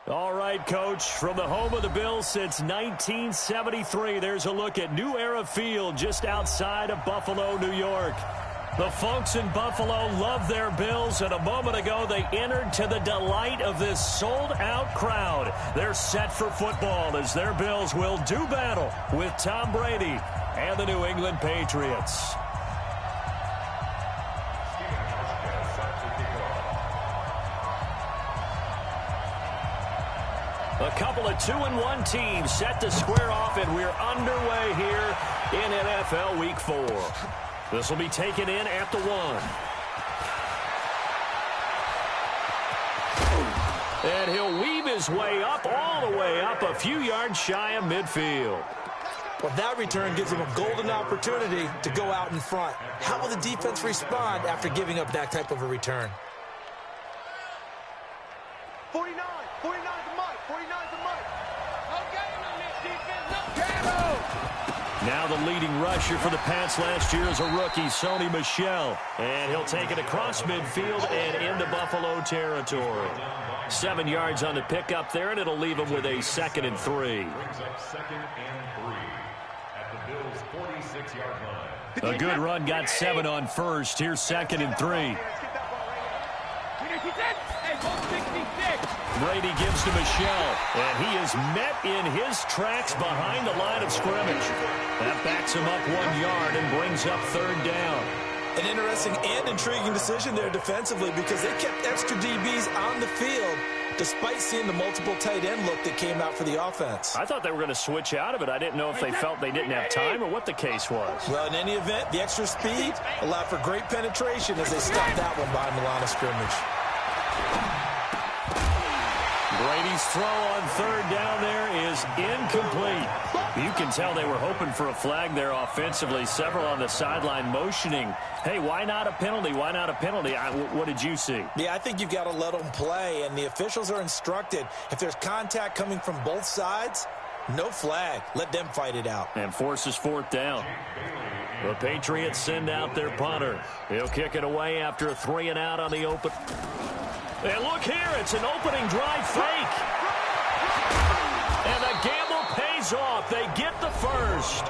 All right, Coach, from the home of the Bills since 1973, there's a look at New Era Field just outside of Buffalo, New York. The folks in Buffalo love their Bills, and a moment ago they entered to the delight of this sold-out crowd. They're set for football as their Bills will do battle with Tom Brady and the New England Patriots. A couple of 2-1 teams set to square off, and we're underway here in NFL Week 4. This will be taken in at the 1. And he'll weave his way up, all the way up, a few yards shy of midfield. Well, that return gives him a golden opportunity to go out in front. How will the defense respond after giving up that type of a return? 49, 49 the mic, 49 the mic. No game on this defense, no game. Now the leading rusher for the Pats last year is a rookie, Sony Michel. And he'll take it across midfield and into Buffalo territory. 7 yards on the pickup there, and it'll leave him with a 2nd and 3. A good run, got 7 on first. Here's 2nd and 3. Brady gives to Michel, and he is met in his tracks behind the line of scrimmage. That backs him up 1 yard and brings up 3rd down. An interesting and intriguing decision there defensively because they kept extra DBs on the field despite seeing the multiple tight end look that came out for the offense. I thought they were going to switch out of it. I didn't know if they felt they didn't have time or what the case was. Well, in any event, the extra speed allowed for great penetration as they stuffed that one behind the line of scrimmage. Brady's throw on 3rd down there is incomplete. You can tell they were hoping for a flag there offensively. Several on the sideline motioning. Hey, why not a penalty? Why not a penalty? What did you see? Yeah, I think you've got to let them play, and the officials are instructed. If there's contact coming from both sides, no flag. Let them fight it out. And forces 4th down. The Patriots send out their punter. He'll kick it away after a 3 and out on the open. And look here, it's an opening drive fake. And the gamble pays off. They get the first.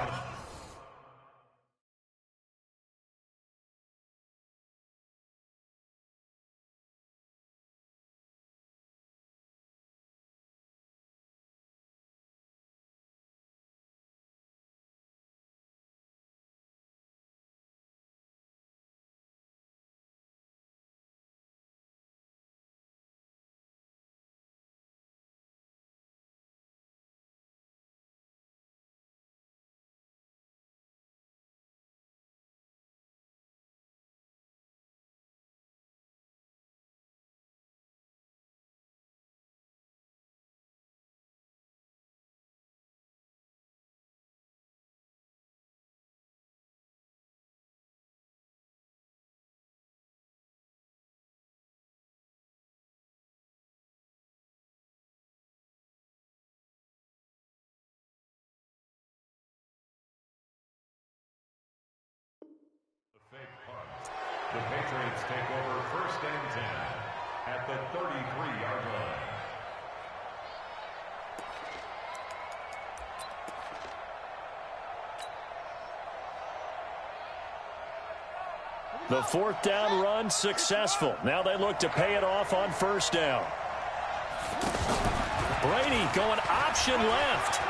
The Patriots take over 1st and 10 at the 33-yard line. The 4th down run successful. Now they look to pay it off on 1st down. Brady going option left.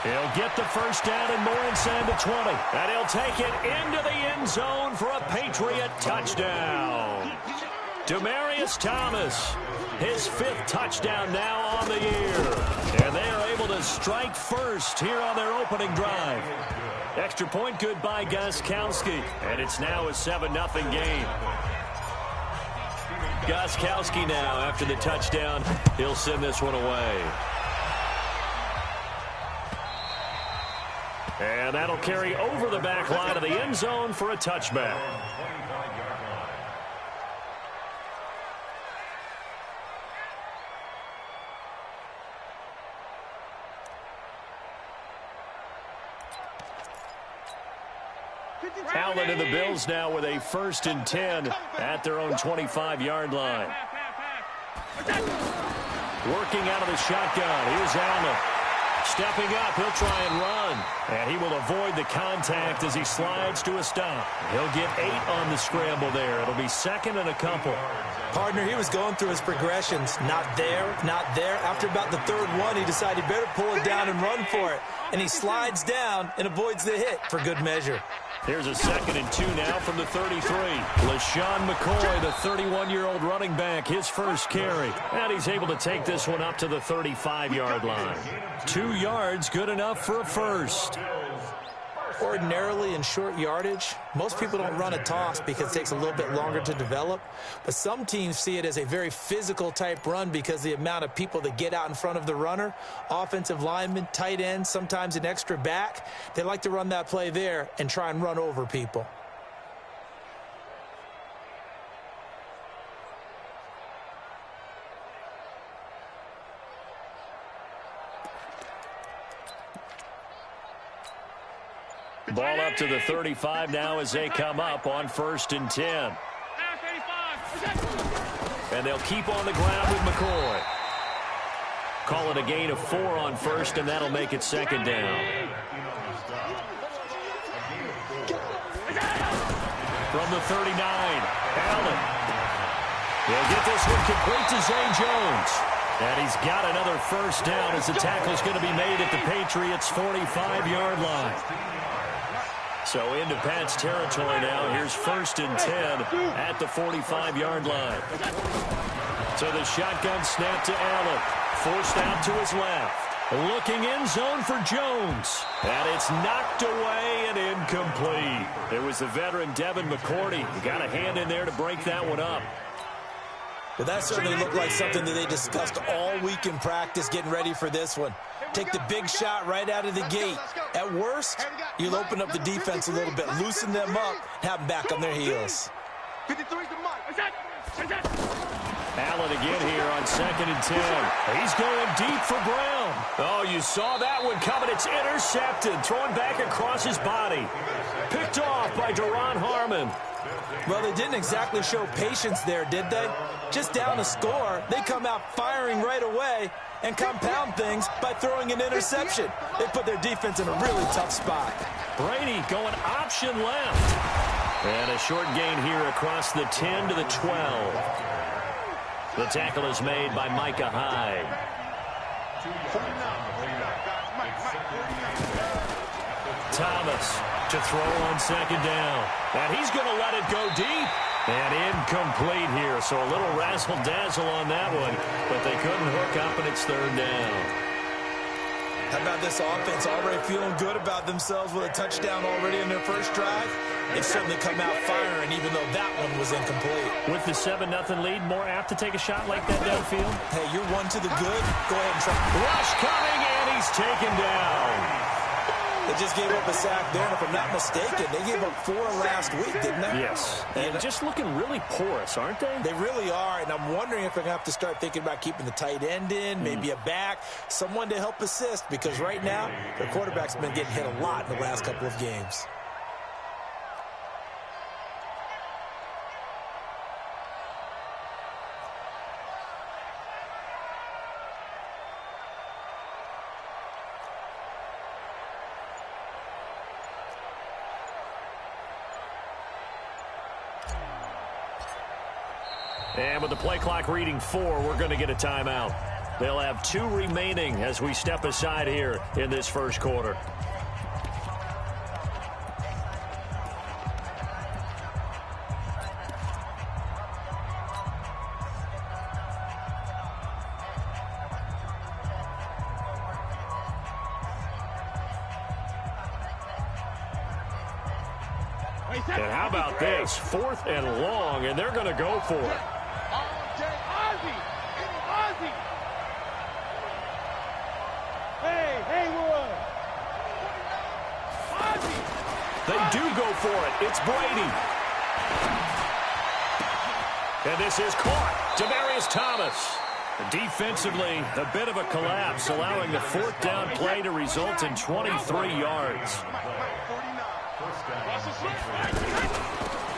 He'll get the 1st down and more inside the 20. And he'll take it into the end zone for a Patriot touchdown. Demaryius Thomas, his 5th touchdown now on the year. And they are able to strike first here on their opening drive. Extra point good by Gostkowski. And it's now a 7-0 game. Gostkowski now, after the touchdown, he'll send this one away. And that'll carry over the back line of the end zone for a touchback. Allen and the Bills now with a 1st and 10 at their own 25-yard line. Working out of the shotgun. Here's Allen. Stepping up, he'll try and run. And he will avoid the contact as he slides to a stop. He'll get 8 on the scramble there. It'll be second and a couple. Partner, he was going through his progressions. Not there, not there. After about the third one, he decided he better pull it down and run for it. And he slides down and avoids the hit for good measure. Here's a 2nd and 2 now from the 33. LaShawn McCoy, the 31-year-old running back, his first carry. And he's able to take this one up to the 35-yard line. 2 yards, good enough for a first. Ordinarily in short yardage, most people don't run a toss because it takes a little bit longer to develop. But some teams see it as a very physical type run because the amount of people that get out in front of the runner, offensive linemen, tight ends, sometimes an extra back, they like to run that play there and try and run over people. Ball up to the 35 now as they come up on 1st and 10. And they'll keep on the ground with McCoy. Call it a gain of 4 on 1st, and that'll make it 2nd down. From the 39, Allen. He'll get this one complete to Zay Jones. And he's got another first down as the tackle's going to be made at the Patriots' 45-yard line. So into Pat's territory now. Here's 1st and 10 at the 45-yard line. So the shotgun snap to Allen. Forced out to his left. Looking in zone for Jones. And it's knocked away and incomplete. It was the veteran Devin McCourty who got a hand in there to break that one up. Well, that certainly looked like something that they discussed all week in practice getting ready for this one. Take the big shot right out of the gate. At worst, you'll open up the defense a little bit, loosen them up, have them back on their heels. Allen again here on 2nd and 10. He's going deep for Brown. Oh, you saw that one coming. It's intercepted. Thrown back across his body. Picked off by Duron Harmon. Well, they didn't exactly show patience there, did they? Just down a score, they come out firing right away and compound things by throwing an interception. They put their defense in a really tough spot. Brady going option left. And a short gain here across the 10 to the 12. The tackle is made by Micah Hyde. Thomas to throw on 2nd down. And he's going to let it go deep. And incomplete here. So a little razzle-dazzle on that one. But they couldn't hook up, and it's 3rd down. How about this offense already feeling good about themselves with a touchdown already in their first drive? They've certainly come out firing, even though that one was incomplete. With the 7-0 lead, more apt to take a shot like that downfield? Hey, you're one to the good. Go ahead and try. Rush coming, and he's taken down. They just gave up a sack there, and if I'm not mistaken, they gave up 4 last week, didn't they? Yes. And just looking really porous, aren't they? They really are, and I'm wondering if they're going to have to start thinking about keeping the tight end in, maybe a back, someone to help assist, because right now, their quarterback's been getting hit a lot in the last couple of games. And with the play clock reading 4, we're going to get a timeout. They'll have 2 remaining as we step aside here in this first quarter. And how about this? 4th and long, and they're going to go for it. They do go for it. It's Brady. And this is caught. Demaryius Thomas. Defensively, a bit of a collapse, allowing the 4th down play to result in 23 yards.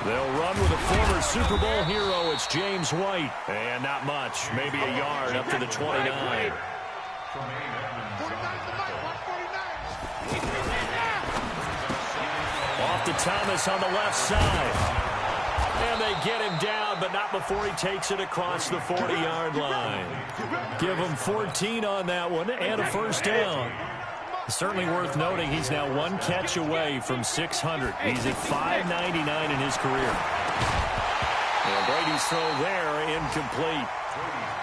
They'll run with a former Super Bowl hero. It's James White. And not much. Maybe a yard up to the 29. Off to Thomas on the left side. And they get him down, but not before he takes it across the 40-yard line. Give him 14 on that one and a first down. Certainly worth noting he's now one catch away from 600. He's at 599 in his career. And Brady's throw there incomplete.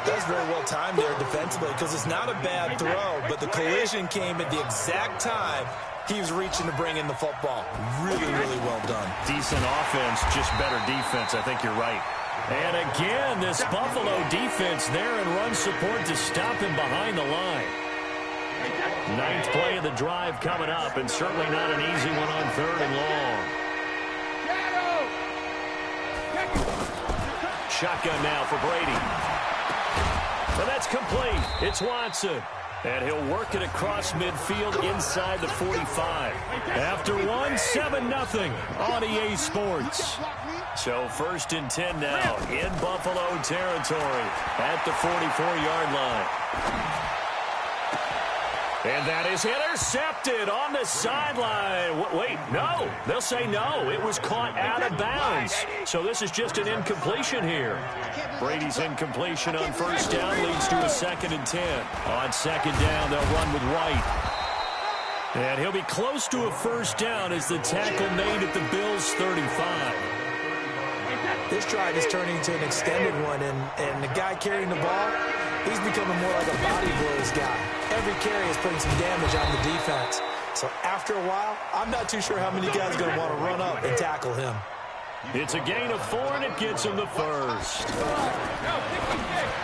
That's very well timed there defensively because it's not a bad throw, but the collision came at the exact time he was reaching to bring in the football. Really, really well done. Decent offense, just better defense. I think you're right. And again, this Buffalo defense there in run support to stop him behind the line. Ninth play of the drive coming up, and certainly not an easy one on 3rd and long. Shotgun now for Brady. And that's complete. It's Watson. And he'll work it across midfield inside the 45. After one, 7-0 on EA Sports. So 1st and 10 now in Buffalo territory at the 44-yard line. And that is intercepted on the sideline. Wait, no. They'll say no. It was caught out of bounds. So this is just an incompletion here. Brady's incompletion on 1st down leads to a 2nd and 10. On 2nd down, they'll run with White. And he'll be close to a 1st down as the tackle made at the Bills' 35. This drive is turning into an extended one, and the guy carrying the ball, he's becoming more like a body blows guy. Every carry is putting some damage on the defense. So after a while, I'm not too sure how many guys are going to want to run up and tackle him. It's a gain of 4, and it gets him the 1st.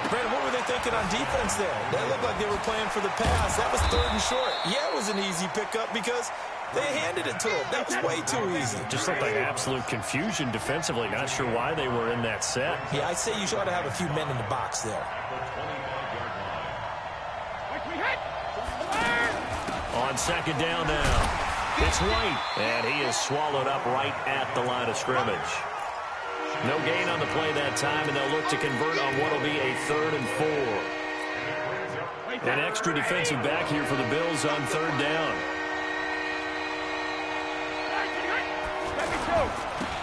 Brandon, what were they thinking on defense there? That looked like they were playing for the pass. That was 3rd and short. Yeah, it was an easy pickup because they handed it to him. That was way too easy. Just looked like absolute confusion defensively. Not sure why they were in that set. Yeah, I'd say you ought to have a few men in the box there. On 2nd down now, it's White, and he is swallowed up right at the line of scrimmage. No gain on the play that time, and they'll look to convert on what will be a 3rd and 4. An extra defensive back here for the Bills on 3rd down.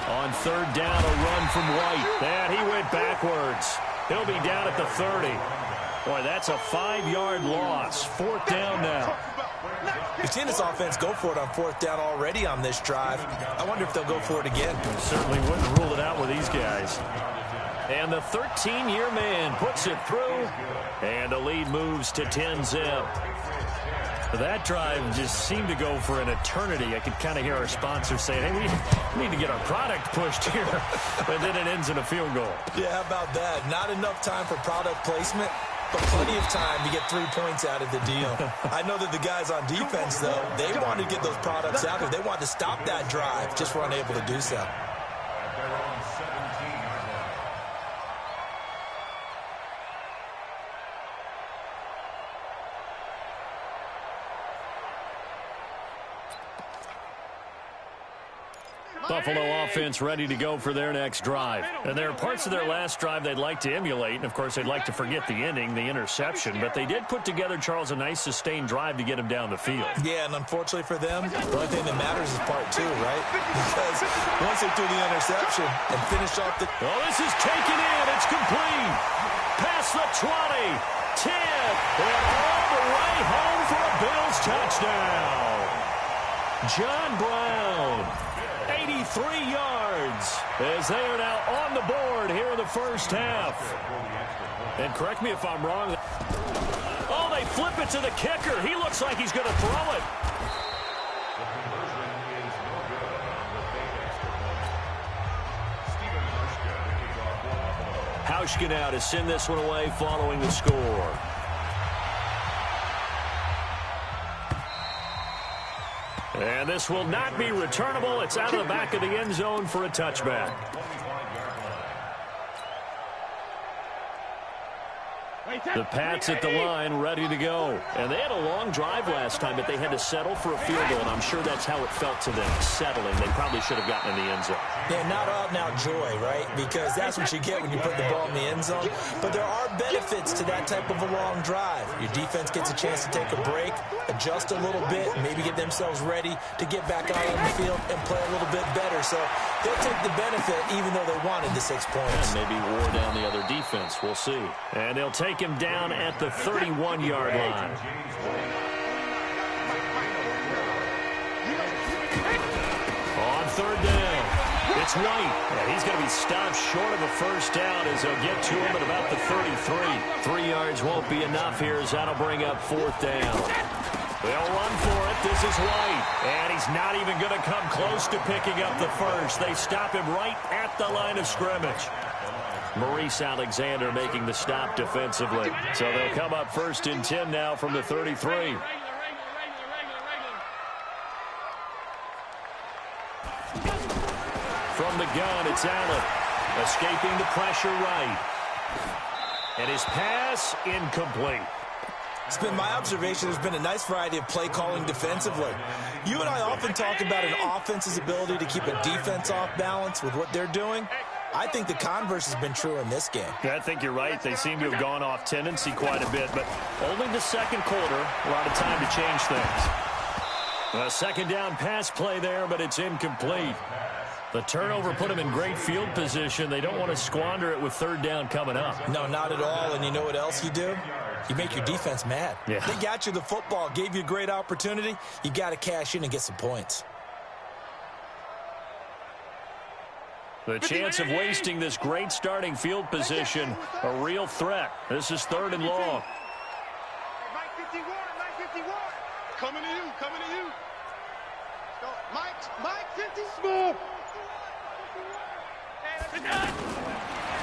On 3rd down, a run from White, and he went backwards. He'll be down at the 30. Boy, that's a 5-yard loss. 4th down now. We've seen this offense go for it on 4th down already on this drive. I wonder if they'll go for it again. Certainly wouldn't rule it out with these guys. And the 13-year man puts it through, and the lead moves to 10-zip. That drive just seemed to go for an eternity. I could kind of hear our sponsors saying, hey, we need to get our product pushed here. But then it ends in a field goal. Yeah, how about that? Not enough time for product placement, but plenty of time to get 3 points out of the deal. I know that the guys on defense, though, they wanted to get those products out there. They wanted to stop that drive, just were unable to do so. Buffalo offense ready to go for their next drive. And there are parts of their last drive they'd like to emulate. And, of course, they'd like to forget the ending, the interception. But they did put together, Charles, a nice sustained drive to get him down the field. Yeah, and unfortunately for them, the only thing that matters is part 2, right? Because once they threw the interception and finished off the... Oh, this is taken in. It's complete. Past the 20, 10, and all the way home for a Bills touchdown. John Brown. 83 yards as they are now on the board here in the 1st half. And correct me if I'm wrong. Oh, they flip it to the kicker. He looks like he's going to throw it. Hauschka now to send this one away following the score. And this will not be returnable. It's out of the back of the end zone for a touchback. The Pats at the line ready to go. And they had a long drive last time, but they had to settle for a field goal, and I'm sure that's how it felt to them, settling. They probably should have gotten in the end zone. Yeah, not out-and-out joy, right? Because that's what you get when you put the ball in the end zone. But there are benefits to that type of a long drive. Your defense gets a chance to take a break, adjust a little bit, maybe get themselves ready to get back out on the field and play a little bit better. So they'll take the benefit even though they wanted the 6 points. And maybe wore down the other defense. We'll see. And they'll take him down at the 31-yard line. On third down, it's White. And he's going to be stopped short of a first down as they'll get to him at about the 33. 3 yards won't be enough here as that'll bring up fourth down. They'll run for it. This is White. And he's not even going to come close to picking up the first. They stop him right at the line of scrimmage. Maurice Alexander making the stop defensively. So they'll come up 1st and 10 now from the 33. From the gun, it's Allen. Escaping the pressure right. And his pass incomplete. It's been my observation there's been a nice variety of play calling defensively. You and I often talk about an offense's ability to keep a defense off balance with what they're doing. I think the converse has been true in this game. Yeah, I think you're right. They seem to have gone off tendency quite a bit, but only the second quarter, a lot of time to change things. A second down pass play there, but it's incomplete. The turnover put them in great field position. They don't want to squander it with third down coming up. No, not at all. And you know what else you do? You make your defense mad. Yeah. They got you the football, gave you a great opportunity. You got to cash in and get some points. The chance of wasting this great starting field position, a real threat. This is 3rd and long. Mike 51, Mike 51. Coming to you, coming to you. Go, Mike 50. Smooth.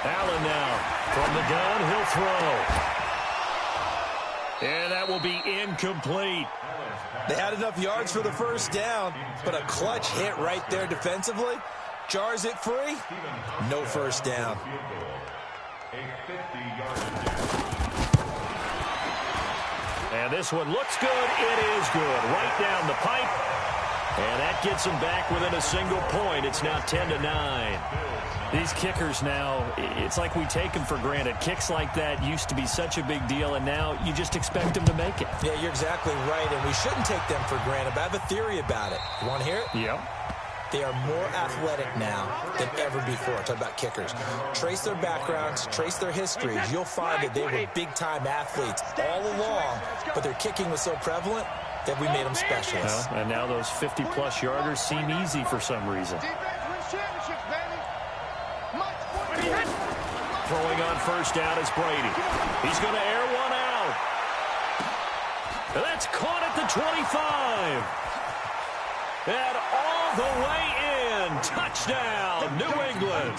Allen now from the gun, he'll throw. And that will be incomplete. They had enough yards for the first down, but a clutch hit right there defensively. Jars it free. No first down. And this one looks good. It is good. Right down the pipe. And that gets them back within a single point. It's now 10-9. These kickers now, it's like we take them for granted. Kicks like that used to be such a big deal, and now you just expect them to make it. Yeah, you're exactly right, and we shouldn't take them for granted. But I have a theory about it. You want to hear it? Yep. They are more athletic now than ever before. Talk about kickers. Trace their backgrounds, trace their histories. You'll find that they were big-time athletes all along, but their kicking was so prevalent that we made them specialists. Well, and now those 50-plus yarders seem easy for some reason. Throwing on first down is Brady. He's going to air one out. That's caught at the 25. And all the way in. Touchdown, New England.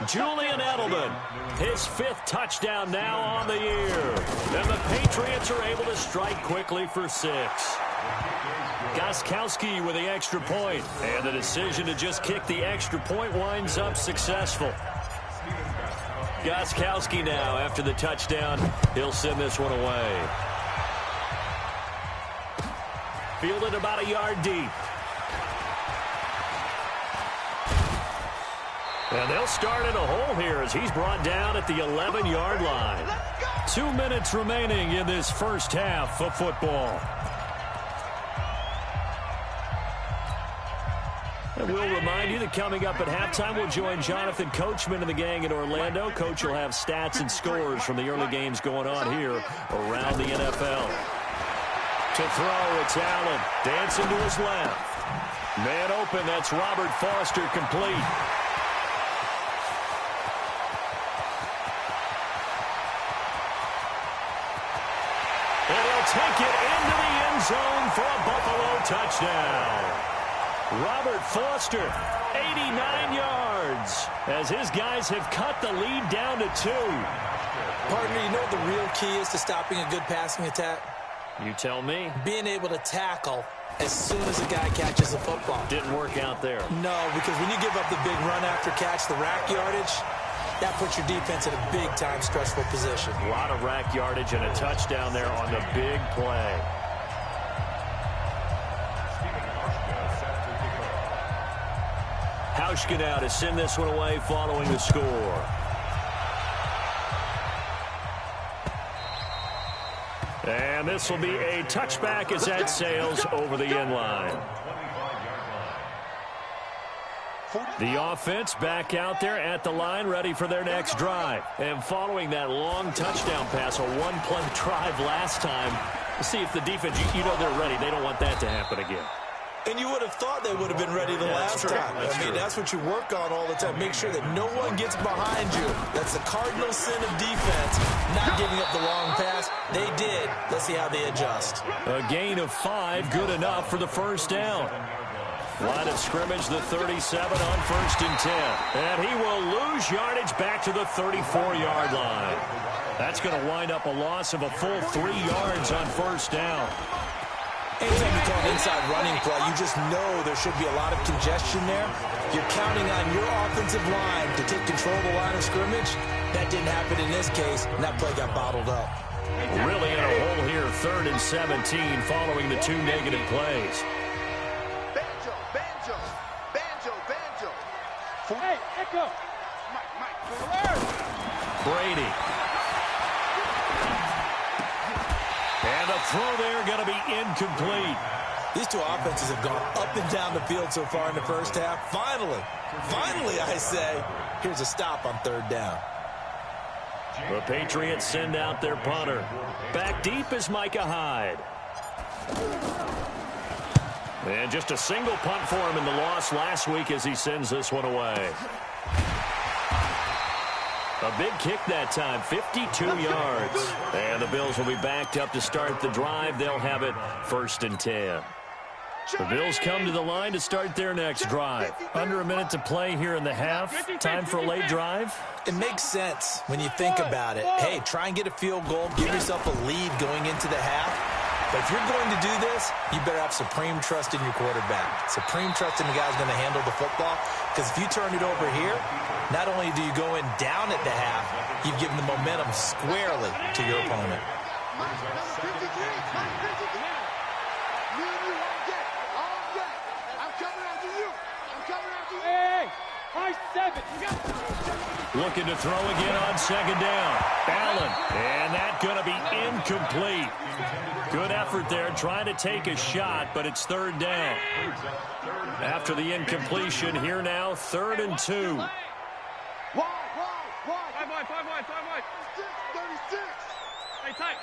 Julian Edelman, his 5th touchdown now on the year. And the Patriots are able to strike quickly for 6. Gostkowski with the extra point. And the decision to just kick the extra point winds up successful. Gostkowski now, after the touchdown, he'll send this one away. Fielded about a yard deep. And they'll start in a hole here as he's brought down at the 11-yard line. 2 minutes remaining in this first half of football. And we'll remind you that coming up at halftime, we'll join Jonathan Coachman and the gang in Orlando. Coach will have stats and scores from the early games going on here around the NFL. To throw, it's Allen. Dancing to his left. Man open, that's Robert Foster, complete. And he'll take it into the end zone for a Buffalo touchdown. Robert Foster, 89 yards, as his guys have cut the lead down to 2. Partner, you know what the real key is to stopping a good passing attack? You tell me. Being able to tackle as soon as a guy catches the football. Didn't work out there. No, because when you give up the big run after catch, the rack yardage, that puts your defense in a big-time stressful position. A lot of rack yardage and a touchdown there on the big play. How Pee5Jay4's now to send this one away following the score. And this will be a touchback as that sails over the end line. The offense back out there at the line, ready for their next drive. And following that long touchdown pass, a one-play drive last time, see if the defense, you know they're ready. They don't want that to happen again. And you would have thought they would have been ready the last time. I mean, that's what you work on all the time. Make sure that no one gets behind you. That's the cardinal sin of defense, not giving up the long pass. They did. Let's see how they adjust. A gain of 5, good enough for the first down. Line of scrimmage, the 37 on 1st and 10. And he will lose yardage back to the 34-yard line. That's going to wind up a loss of a full 3 yards on 1st down. Anytime you call an inside running play, you just know there should be a lot of congestion there. You're counting on your offensive line to take control of the line of scrimmage. That didn't happen in this case, and that play got bottled up. Really in a hole here, 3rd and 17 following the 2 negative plays. Hey, Echo! Mike, Brady. And the throw there going to be incomplete. These two offenses have gone up and down the field so far in the first half. Finally, I say, here's a stop on 3rd down. The Patriots send out their punter. Back deep is Micah Hyde. And just a single punt for him in the loss last week as he sends this one away. A big kick that time, 52 yards. And the Bills will be backed up to start the drive. They'll have it 1st and 10. The Bills come to the line to start their next drive. Under a minute to play here in the half. Time for a late drive. It makes sense when you think about it. Hey, try and get a field goal. Give yourself a lead going into the half. But if you're going to do this, you better have supreme trust in your quarterback. Supreme trust in the guy who's going to handle the football. Because if you turn it over here, not only do you go in down at the half, you've given the momentum squarely to your opponent. Looking to throw again on 2nd down. Allen, and that's going to be incomplete. Good effort there, trying to take a shot, but it's 3rd down. After the incompletion, here now, 3rd and 2. Wide. 5 wide. 36. Hey, tight.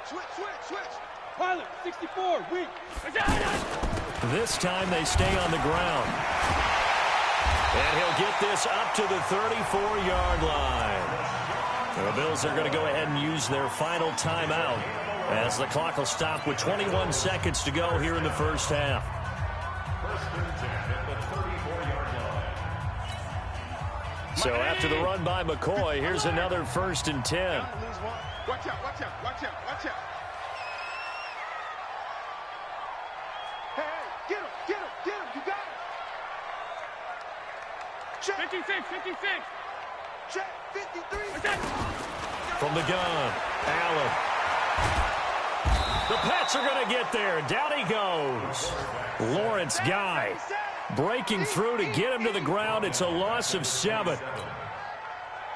Switch. Pilot, 64, weak. This time they stay on the ground. And he'll get this up to the 34-yard line. The Bills are going to go ahead and use their final timeout as the clock will stop with 21 seconds to go here in the first half. 1st and 10 at the 34-yard line. So after the run by McCoy, here's another 1st and 10. Watch out. Hey, get him. You got it. Check. 56. Check. 53. From the gun, Allen. The Pats are going to get there. Down he goes. Lawrence Guy breaking through to get him to the ground. It's a loss of 7.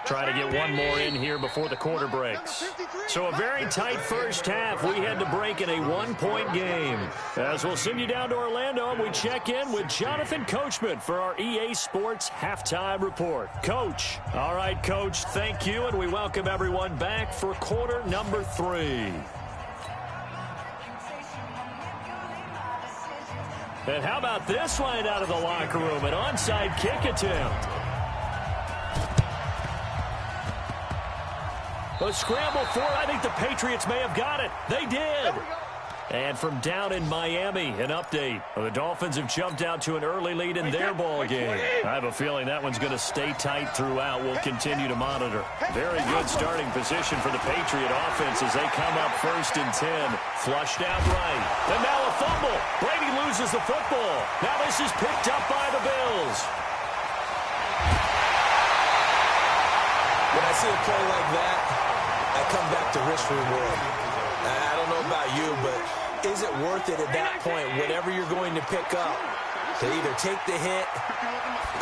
Try to get one more in here before the quarter breaks. So a very tight first half. We had to break in a 1-point game. As we'll send you down to Orlando, and we check in with Jonathan Coachman for our EA Sports Halftime Report. Coach. All right, Coach, thank you, and we welcome everyone back for quarter number 3. And how about this line out of the locker room? An onside kick attempt. A scramble for it. I think the Patriots may have got it. They did. And from down in Miami, an update. The Dolphins have jumped out to an early lead in their ball game. I have a feeling that one's going to stay tight throughout. We'll continue to monitor. Very good starting position for the Patriot offense as they come up 1st and 10. Flushed out right. And now a fumble. Brady loses the football. Now this is picked up by the Bills. When I see a play like that, I come back to risk reward. I don't know about you, but is it worth it at that point, whatever you're going to pick up? They either take the hit,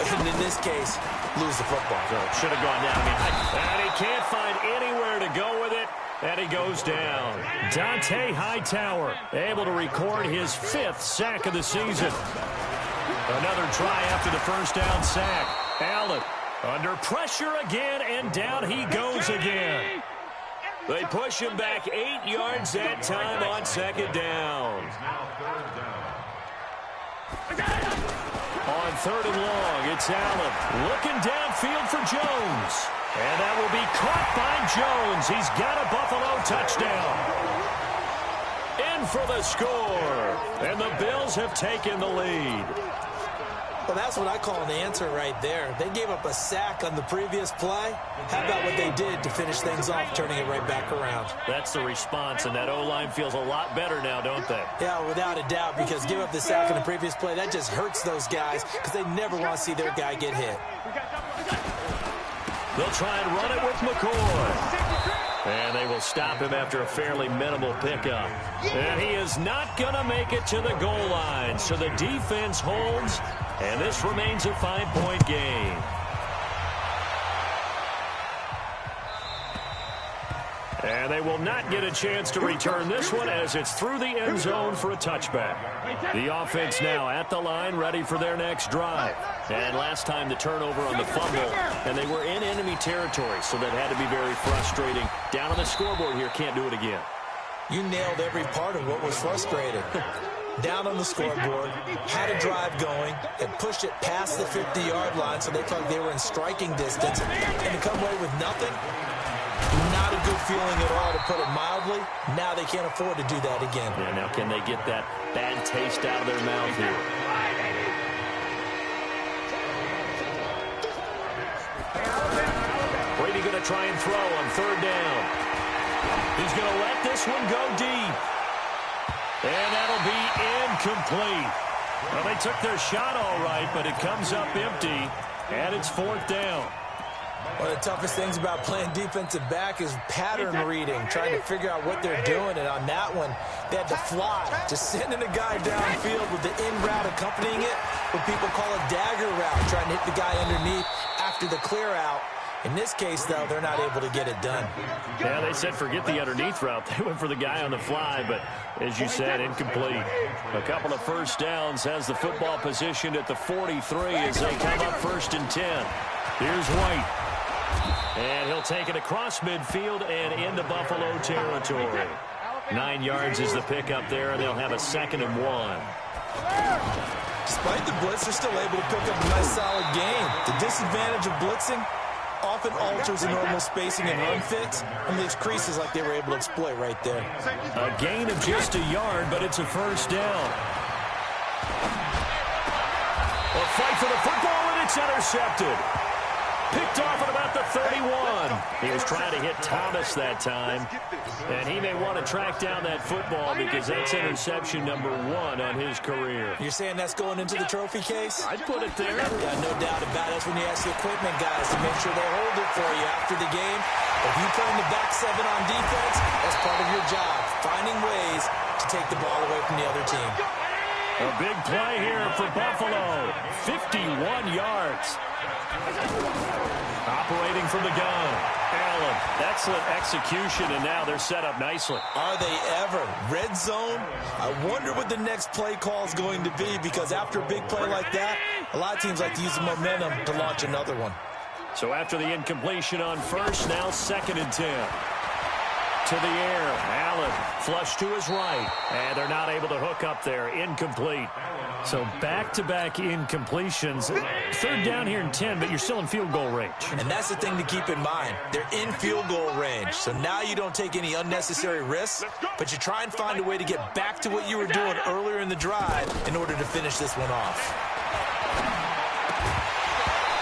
and in this case, lose the football. So should have gone down. And he can't find anywhere to go with it. And he goes down. Dante Hightower able to record his 5th sack of the season. Another try after the first down sack. Allen under pressure again, and down he goes again. They push him back 8 yards that time on 2nd down. On 3rd and long, it's Allen looking downfield for Jones. And that will be caught by Jones. He's got a Buffalo touchdown. In for the score. And the Bills have taken the lead. Well, that's what I call an answer right there. They gave up a sack on the previous play. How about what they did to finish things off, turning it right back around? That's the response, and that O-line feels a lot better now, don't they? Yeah, without a doubt, because give up the sack on the previous play, that just hurts those guys because they never want to see their guy get hit. They'll try and run it with McCoy. And they will stop him after a fairly minimal pickup. And he is not going to make it to the goal line. So the defense holds, and this remains a 5-point game. And they will not get a chance to return this one as it's through the end zone for a touchback. The offense now at the line, ready for their next drive. And last time the turnover on the fumble, and they were in enemy territory, so that had to be very frustrating. Down on the scoreboard here, can't do it again. You nailed every part of what was frustrating. Down on the scoreboard, had a drive going, and pushed it past the 50-yard line so they thought they were in striking distance, and to come away with nothing, not a good feeling at all, to put it mildly. Now they can't afford to do that again. Yeah, now can they get that bad taste out of their mouth here? Brady going to try and throw on 3rd down. He's going to let this one go deep. And that'll be incomplete. Well, they took their shot all right, but it comes up empty, and it's 4th down. One of the toughest things about playing defensive back is pattern reading, trying to figure out what they're doing. And on that one, they had to fly, just sending a guy downfield with the in route accompanying it, what people call a dagger route, trying to hit the guy underneath after the clear out. In this case, though, they're not able to get it done. Yeah, they said forget the underneath route. They went for the guy on the fly, but as you said, incomplete. A couple of first downs has the football positioned at the 43 as they come up 1st and 10. Here's White. And he'll take it across midfield and into Buffalo territory. 9 yards is the pickup there, and they'll have a 2nd and 1. Despite the blitz, they're still able to pick up a nice solid gain. The disadvantage of blitzing often alters the normal spacing and run fits and leaves creases like they were able to exploit right there. A gain of just a yard, but it's a 1st down. A fight for the football, and it's intercepted. Picked off at about the 31. He was trying to hit Thomas that time. And he may want to track down that football because that's interception number 1 on his career. You're saying that's going into the trophy case? I'd put it there. Yeah, no doubt about it. That's when you ask the equipment guys to make sure they hold it for you after the game. If you play in the back 7 on defense, that's part of your job, finding ways to take the ball away from the other team. A big play here for Buffalo. 51 yards. Operating from the gun. Allen, excellent execution, and now they're set up nicely. Are they ever? Red zone? I wonder what the next play call is going to be, because after a big play like that, a lot of teams like to use the momentum to launch another one. So after the incompletion on 1st, now 2nd and 10. To the air, Allen flush to his right, and they're not able to hook up there. Incomplete. So back-to-back incompletions. 3rd down here and 10, but you're still in field goal range. And that's the thing to keep in mind. They're in field goal range. So now you don't take any unnecessary risks, but you try and find a way to get back to what you were doing earlier in the drive in order to finish this one off.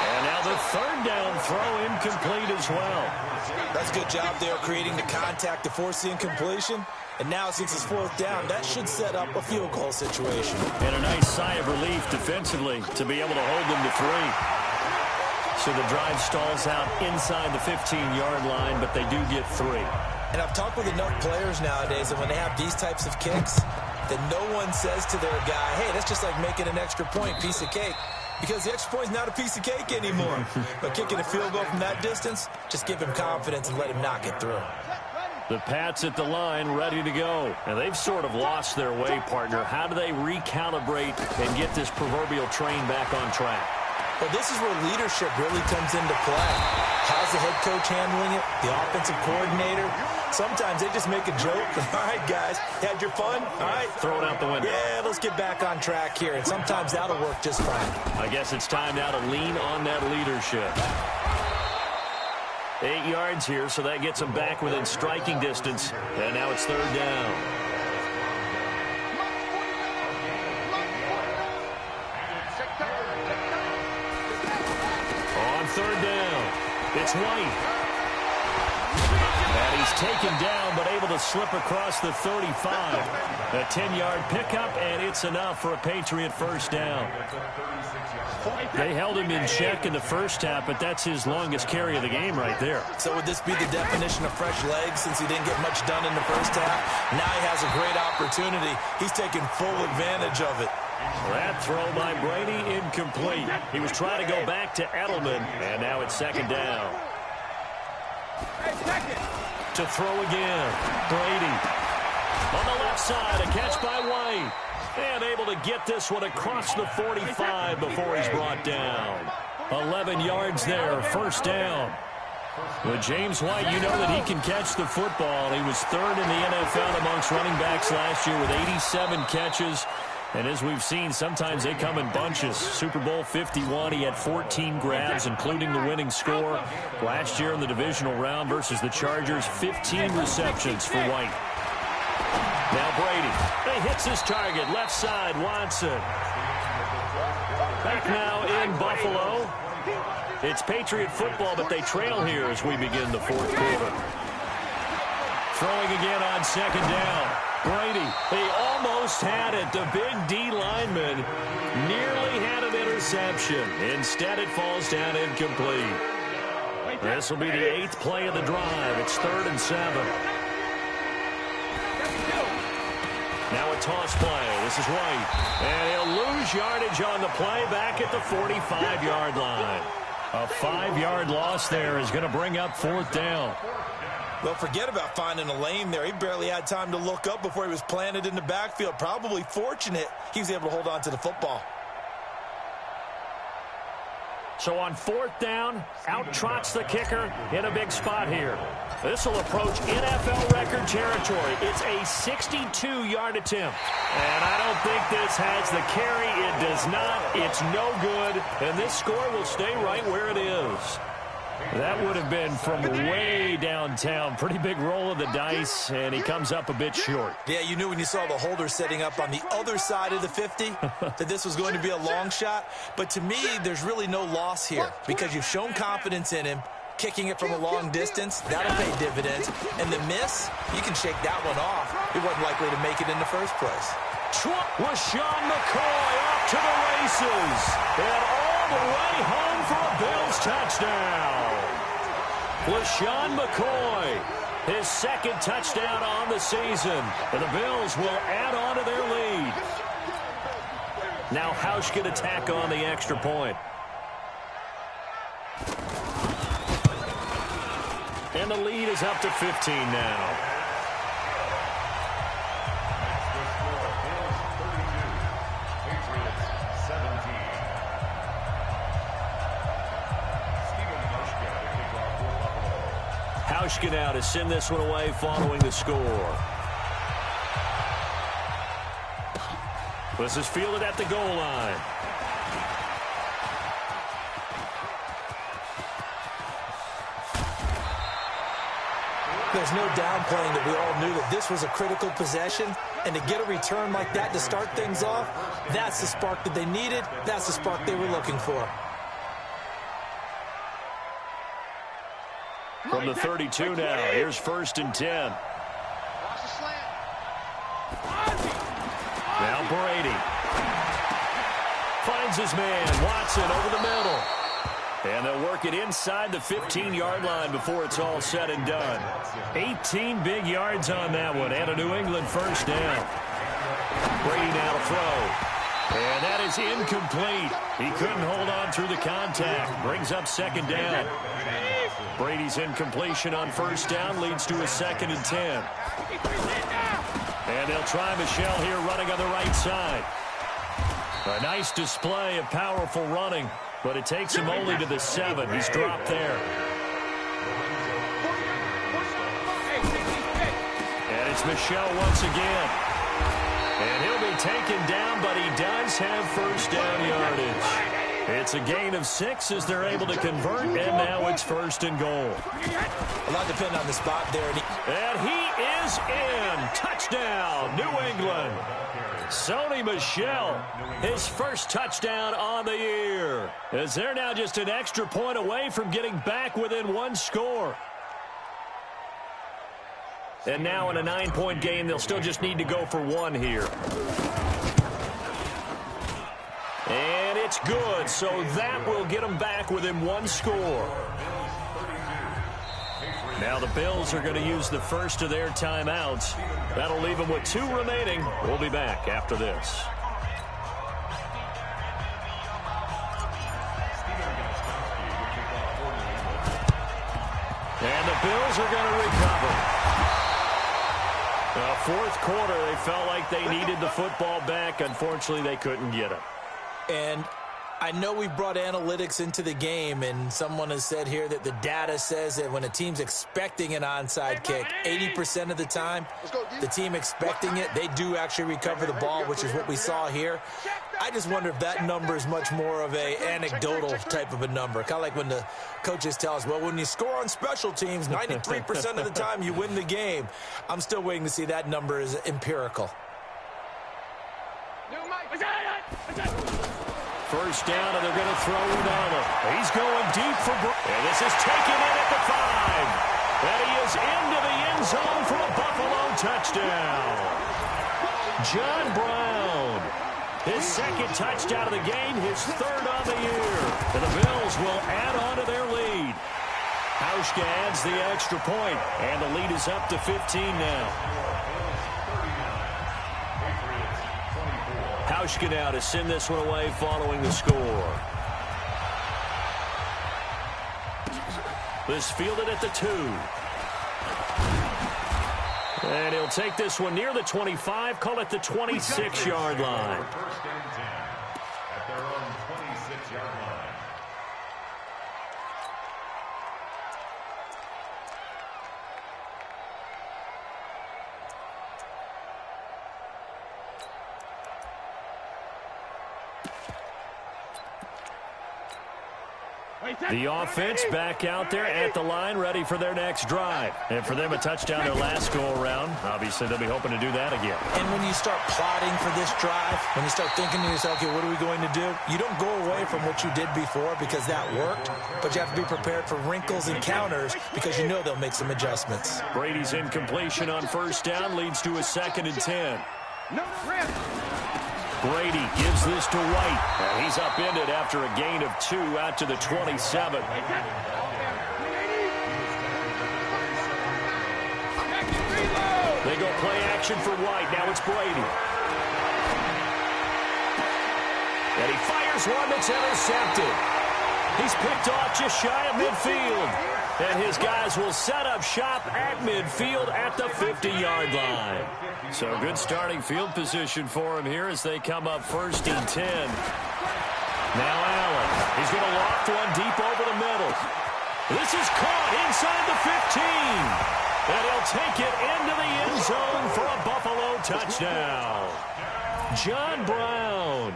And now the 3rd down throw incomplete as well. That's a good job there creating the contact to force the incompletion. And now, since it's 4th down, that should set up a field goal situation. And a nice sigh of relief defensively to be able to hold them to 3. So the drive stalls out inside the 15-yard line, but they do get 3. And I've talked with enough players nowadays that when they have these types of kicks, that no one says to their guy, hey, that's just like making an extra point, piece of cake. Because the extra point is not a piece of cake anymore. But kicking a field goal from that distance, just give him confidence and let him knock it through. The Pats at the line, ready to go. And they've sort of lost their way, partner. How do they recalibrate and get this proverbial train back on track? Well, this is where leadership really comes into play. How's the head coach handling it? The offensive coordinator? Sometimes they just make a joke. All right, guys, had your fun? All right. Throw it out the window. Yeah, let's get back on track here. And sometimes that'll work just fine. I guess it's time now to lean on that leadership. 8 yards here, so that gets them back within striking distance. And now it's 3rd down. On 3rd down, it's White. And he's taken down, but able to slip across the 35. A 10-yard pickup, and it's enough for a Patriot first down. They held him in check in the first half, but that's his longest carry of the game right there. So would this be the definition of fresh legs since he didn't get much done in the first half? Now he has a great opportunity. He's taking full advantage of it. That throw by Brady incomplete. He was trying to go back to Edelman, and now it's 2nd down. To throw again, Brady. On the left side, a catch by White. And able to get this one across the 45 before he's brought down. 11 yards there, 1st down. With James White, you know that he can catch the football. He was 3rd in the NFL amongst running backs last year with 87 catches. And as we've seen, sometimes they come in bunches. Super Bowl 51, he had 14 grabs, including the winning score. Last year in the divisional round versus the Chargers, 15 receptions for White. Now Brady. He hits his target. Left side, Watson. Back now in Buffalo. It's Patriot football, but they trail here as we begin the 4th quarter. Throwing again on 2nd down. Brady, he almost had it. The big D lineman nearly had an interception. Instead, it falls down incomplete. This will be the 8th play of the drive. It's 3rd and 7. Now a toss play. This is White. And he'll lose yardage on the play back at the 45-yard line. A 5-yard loss there is going to bring up 4th down. Well, forget about finding a lane there. He barely had time to look up before he was planted in the backfield. Probably fortunate he was able to hold on to the football. So on 4th down, out trots the kicker in a big spot here. This will approach NFL record territory. It's a 62-yard attempt. And I don't think this has the carry. It does not. It's no good. And this score will stay right where it is. That would have been from way downtown. Pretty big roll of the dice, and he comes up a bit short. Yeah, you knew when you saw the holder setting up on the other side of the 50 that this was going to be a long shot. But to me, there's really no loss here because you've shown confidence in him. Kicking it from a long distance, that'll pay dividends. And the miss, you can shake that one off. He wasn't likely to make it in the first place. LaShawn McCoy off to the races. And all the way home for a Bills touchdown. LaShawn McCoy, his 2nd touchdown on the season. And the Bills will add on to their lead. Now Hausch can attack on the extra point. And the lead is up to 15 now. Hauschka now to send this one away following the score. This is fielded at the goal line. There's no downplaying that we all knew that this was a critical possession, and to get a return like that to start things off, that's the spark that they needed. That's the spark they were looking for. From the 32 now, here's 1st and 10. Now Brady finds his man, Watson, over the middle. And they'll work it inside the 15-yard line before it's all said and done. 18 big yards on that one, and a New England first down. Brady now to throw. And that is incomplete. He couldn't hold on through the contact. Brings up second down. Brady's incompletion on first down leads to a 2nd and 10. And they'll try Michel here running on the right side. A nice display of powerful running, but it takes him only to the 7. He's dropped there. And it's Michel once again. And he'll be taken down, but he does have first down yardage. It's a gain of 6 as they're able to convert, and now it's 1st and goal. A lot depends on the spot there. And he is in. Touchdown, New England. Sony Michel, his first touchdown on the year. As they're now just an extra point away from getting back within 1 score. And now in a 9-point game, they'll still just need to go for 1 here. And it's good, so that will get them back within 1 score. Now the Bills are going to use the first of their timeouts. That'll leave them with 2 remaining. We'll be back after this. And the Bills are going to recover. Fourth quarter, they felt like they needed the football back. Unfortunately, they couldn't get it. And I know we brought analytics into the game, and someone has said here that the data says that when a team's expecting an onside kick, 80% of the time, the team expecting it, they do actually recover the ball, which is what we saw here. I just wonder if that number is much more of a anecdotal type of a number. Kind of like when the coaches tell us, well, when you score on special teams, 93% of the time you win the game. I'm still waiting to see that number is empirical. First down, and they're going to throw Ronaldo. He's going deep for and this is taken in at the 5. And he is into the end zone for a Buffalo touchdown. John Brown, his 2nd touchdown of the game, his 3rd on the year. And the Bills will add on to their lead. Hauschka adds the extra point, and the lead is up to 15 now. Hauschka now to send this one away following the score. This fielded at the 2. And he'll take this one near the 25, call it the 26-yard line. First and 10 at their own 26-yard line. The offense back out there at the line, ready for their next drive. And for them, a touchdown their last go-around. Obviously, they'll be hoping to do that again. And when you start plotting for this drive, when you start thinking to yourself, okay, what are we going to do? You don't go away from what you did before because that worked, but you have to be prepared for wrinkles and counters because you know they'll make some adjustments. Brady's incompletion on first down leads to a 2nd and 10. Brady gives this to White. And he's upended after a gain of 2 out to the 27. They go play action for White. Now it's Brady. And he fires one that's intercepted. He's picked off just shy of midfield. And his guys will set up shop at midfield at the 50-yard line. So good starting field position for him here as they come up 1st and 10. Now Allen. He's going to loft one deep over the middle. This is caught inside the 15. And he'll take it into the end zone for a Buffalo touchdown. John Brown,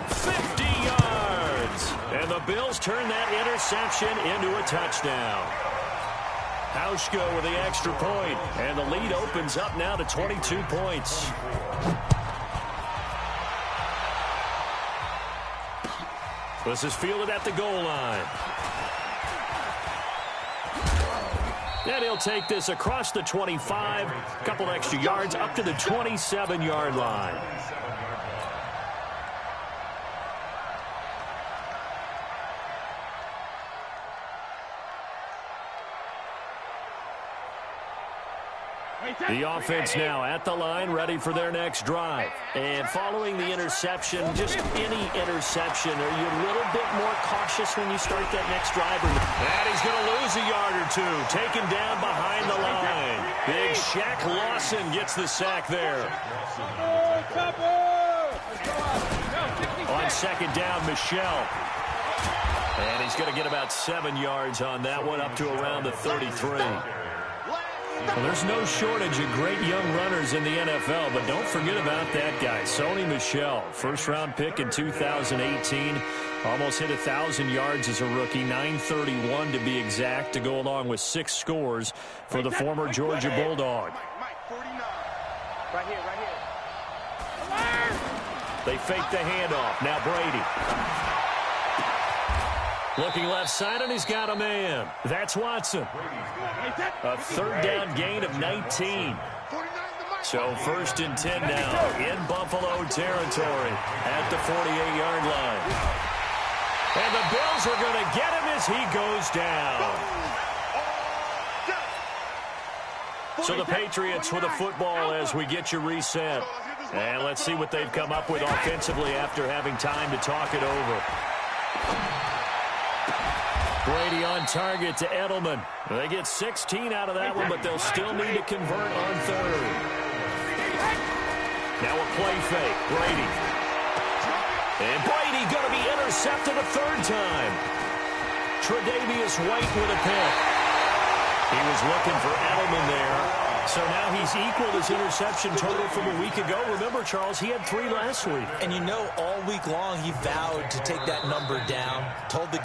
50 yards. And the Bills turn that interception into a touchdown. Hauschka with the extra point, and the lead opens up now to 22 points. This is fielded at the goal line. And he'll take this across the 25, a couple extra yards up to the 27-yard line. The offense now at the line, ready for their next drive. And following the interception, just any interception, are you a little bit more cautious when you start that next drive? And he's going to lose a yard or two, taken down behind the line. Big Shaq Lawson gets the sack there. On second down, Michelle. And he's going to get about 7 yards on that one, up to around the 33. Well, there's no shortage of great young runners in the NFL, but don't forget about that guy, Sony Michel. First-round pick in 2018. Almost hit 1,000 yards as a rookie, 931 to be exact, to go along with 6 scores for the former Georgia Bulldog. Right here, right here. They fake the handoff. Now Brady. Looking left side, and he's got a man. That's Watson. A third down gain of 19. So first and 10 now in Buffalo territory at the 48-yard line. And the Bills are going to get him as he goes down. So the Patriots with the football as we get you reset. And let's see what they've come up with offensively after having time to talk it over. Brady on target to Edelman. They get 16 out of that one, but they'll still need to convert on third. Now a play fake. Brady. And Brady going to be intercepted a third time. Tre'Davious White with a pick. He was looking for Edelman there. So now he's equaled his interception total from a week ago. Remember, Charles, he had 3 last week. And you know, all week long he vowed to take that number down. Told the